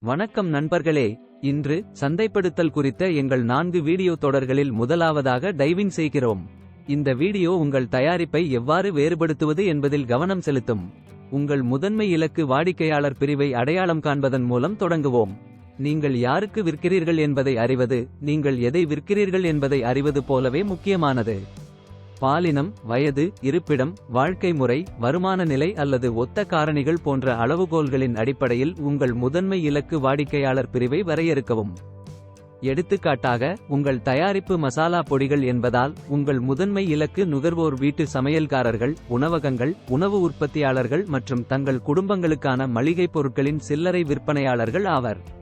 வணக்கம் நண்பர்களே. இன்று சந்தைப்படுத்தல் குறித்த எங்கள் 4 வீடியோ தொடர்களில் முதலாவதாக டைவிங் செய்கிறோம். இந்த வீடியோ உங்கள் தயாரிப்பை எவ்வாறு வேறுபடுத்துவது என்பதில் கவனம் செலுத்தும். உங்கள் முதன்மை இலக்கு வாடிக்கையாளர் பிரிவை அடையாளம் காண்பதன் மூலம் தொடங்குவோம். நீங்கள் யாருக்கு விற்கிறீர்கள் என்பதை அறிவது, நீங்கள் எதை விற்கிறீர்கள் என்பதை அறிவது போலவே முக்கியமானது. பாலினம், வயது, இருப்பிடம், வாழ்க்கை முறை, வருமான நிலை அல்லது ஒத்த காரணிகள் போன்ற அளவுகோல்களின் அடிப்படையில் உங்கள் முதன்மை இலக்கு வாடிக்கையாளர் பிரிவை வரையறுக்கவும். எடுத்துக்காட்டாக, உங்கள் தயாரிப்பு மசாலா பொடிகள் என்பதால் உங்கள் முதன்மை இலக்கு நுகர்வோர் வீட்டு சமையல்காரர்கள், உணவகங்கள், உணவு உற்பத்தியாளர்கள் மற்றும் தங்கள் குடும்பங்களுக்கான மளிகைப் பொருட்களின் சில்லறை விற்பனையாளர்கள் ஆவர்.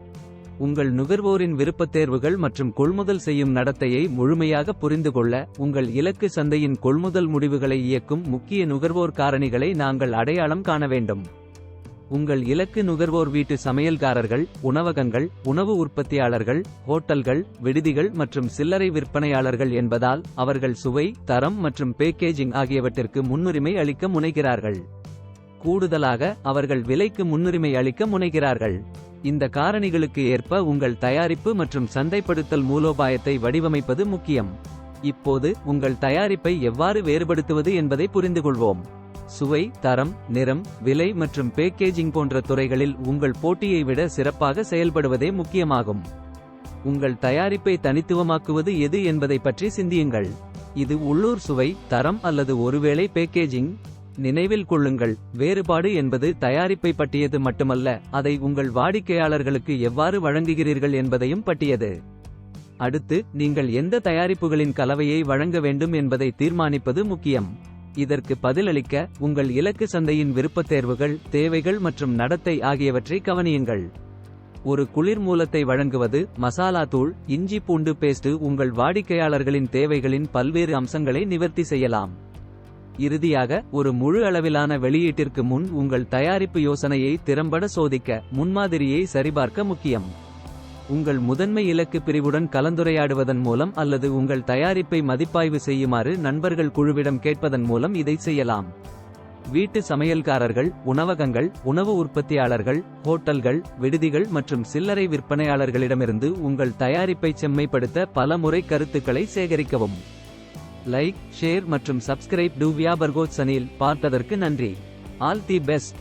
உங்கள் நுகர்வோரின் விருப்பத்தேர்வுகள் மற்றும் கொள்முதல் செய்யும் நடத்தையை முழுமையாக புரிந்துகொள்ள, உங்கள் இலக்கு சந்தையின் கொள்முதல் முடிவுகளை இயக்கும் முக்கிய நுகர்வோர் காரணிகளை நாங்கள் அடையாளம் காண வேண்டும். உங்கள் இலக்கு நுகர்வோர் வீட்டு சமையல்காரர்கள், உணவகங்கள், உணவு உற்பத்தியாளர்கள், ஹோட்டல்கள், விடுதிகள் மற்றும் சில்லறை விற்பனையாளர்கள் என்பதால் அவர்கள் சுவை, தரம் மற்றும் பேக்கேஜிங் ஆகியவற்றிற்கு முன்னுரிமை அளிக்க முனைகிறார்கள். கூடுதலாக, அவர்கள் விலைக்கு முன்னுரிமை அளிக்க முனைகிறார்கள். இந்த காரணிகளுக்கு ஏற்ப உங்கள் தயாரிப்பு மற்றும் சந்தைப்படுத்தல் மூலோபாயத்தை வடிவமைப்பது முக்கியம். இப்போது உங்கள் தயாரிப்பை எவ்வாறு வேறுபடுத்துவது என்பதை புரிந்துகொள்வோம். சுவை, தரம், நிறம், விலை மற்றும் பேக்கேஜிங் போன்ற துறைகளில் உங்கள் போட்டியை விட சிறப்பாக செயல்படுவதே முக்கியமாகும். உங்கள் தயாரிப்பை தனித்துவமாக்குவது எது என்பதை பற்றி சிந்தியுங்கள். இது உள்ளூர் சுவை, தரம் அல்லது ஒருவேளை பேக்கேஜிங்? நினைவில் கொள்ளுங்கள், வேறுபாடு என்பது தயாரிப்பை பற்றியது மட்டுமல்ல, அதை உங்கள் வாடிக்கையாளர்களுக்கு எவ்வாறு வழங்குகிறீர்கள் என்பதையும் பற்றியது. அடுத்து, நீங்கள் எந்த தயாரிப்புகளின் கலவையை வழங்க வேண்டும் என்பதை தீர்மானிப்பது முக்கியம். இதற்கு பதிலளிக்க, உங்கள் இலக்கு சந்தையின் விருப்பத்தேர்வுகள், தேவைகள் மற்றும் நடத்தை ஆகியவற்றை கவனியுங்கள். ஒரு குளிர் மூலத்தை வழங்குவது, மசாலா தூள், இஞ்சி பூண்டு பேஸ்ட் உங்கள் வாடிக்கையாளர்களின் தேவைகளின் பல்வேறு அம்சங்களை நிவர்த்தி செய்யலாம். இறுதியாக, ஒரு முழு அளவிலான வெளியீட்டிற்கு முன் உங்கள் தயாரிப்பு யோசனையை திறம்பட சோதிக்க, முன்மாதிரியை சரிபார்க்க முக்கியம். உங்கள் முதன்மை இலக்கு பிரிவுடன் கலந்துரையாடுவதன் மூலம் அல்லது உங்கள் தயாரிப்பை மதிப்பாய்வு செய்யுமாறு நண்பர்கள் குழுவிடம் கேட்பதன் மூலம் இதை செய்யலாம். வீட்டு சமையல்காரர்கள், உணவகங்கள், உணவு உற்பத்தியாளர்கள், ஹோட்டல்கள், விடுதிகள் மற்றும் சில்லறை விற்பனையாளர்களிடமிருந்து உங்கள் தயாரிப்பை செம்மைப்படுத்த பல முறை கருத்துக்களை சேகரிக்கவும். லைக், ஷேர் மற்றும் சப்ஸ்கிரைப் டு வியாபர்கோச் சனில் பார்த்ததற்கு நன்றி. All the best.